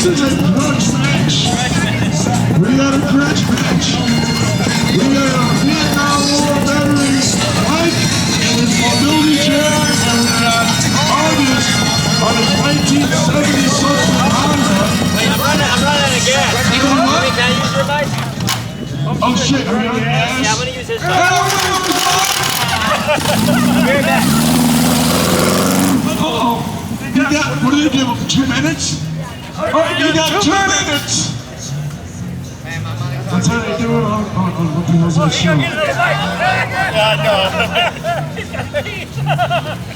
is a grudge match. We got a grudge match. We got a Vietnam War veteran, Mike, in his mobility chair, and we got August on his 1970 something Honda. Wait, I'm running again. Can I use your bike? Oh shit, are you on gas? Yeah, I'm gonna use his bike. Uh-oh. You got, what did they give him, 2 minutes? Alright, you got 2 minutes! That's how they do it on what the hell's that show?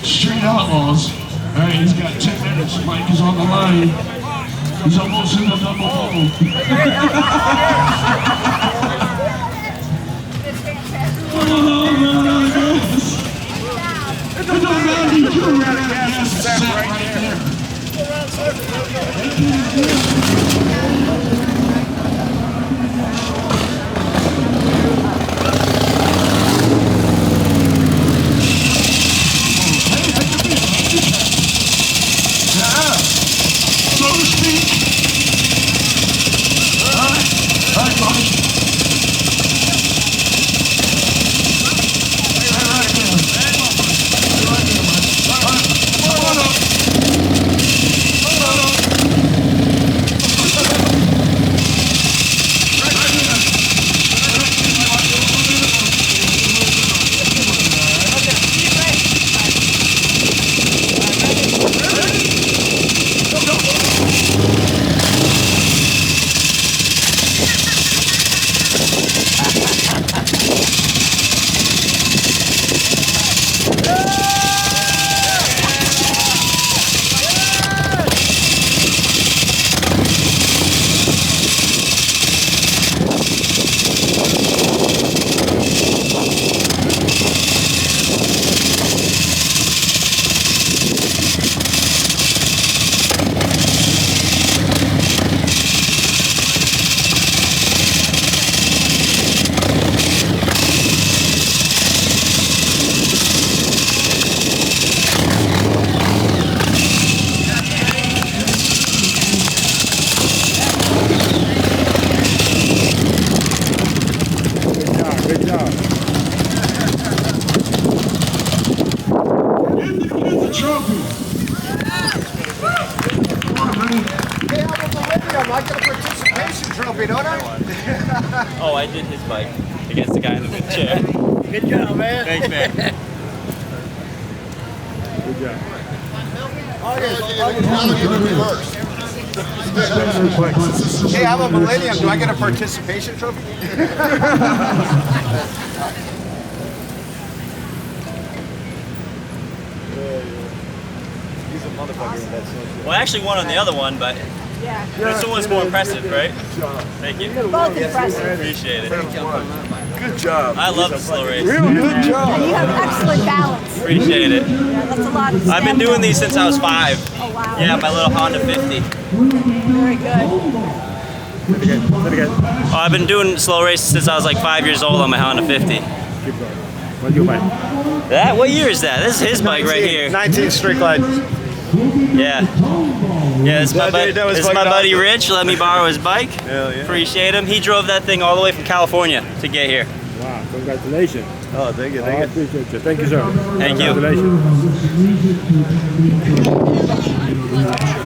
Street Outlaws. Alright, he's got 10 minutes. Mike is on the line. He's almost in the double-double. Oh, no, yes. It don't matter, you can run out of gas. It's set right there. So to speak. All right, buddy. Good job. Get the trophy. Hey, I'm a millennium. I got a participation trophy, don't I? Oh, I did his bike against the guy in the big chair. Good job, man. Thanks, man. Good job. Hey, I'm a millennium. Do I get a participation trophy? He's a motherfucker in that social. Well, I actually won on the other one, but this one was more impressive, right? Thank you. Both impressive. Appreciate it. Good job. I love the slow race. Real good job. And you have excellent balance. Appreciate it. Yeah, that's a lot of I've been doing these since I was 5. Oh, wow. Yeah, my little Honda 50. Very good. Oh, I've been doing slow races since I was like 5 years old on my Honda 50. Keep going. What's your bike? That? What year is that? This is his bike right here. 19 street glide. Yeah. Yeah, this is my, buddy Rich. Let me borrow his bike. Hell yeah. Appreciate him. He drove that thing all the way from California to get here. Wow, congratulations. Oh, thank you. I appreciate you. Thank you, sir. Thank you. Congratulations.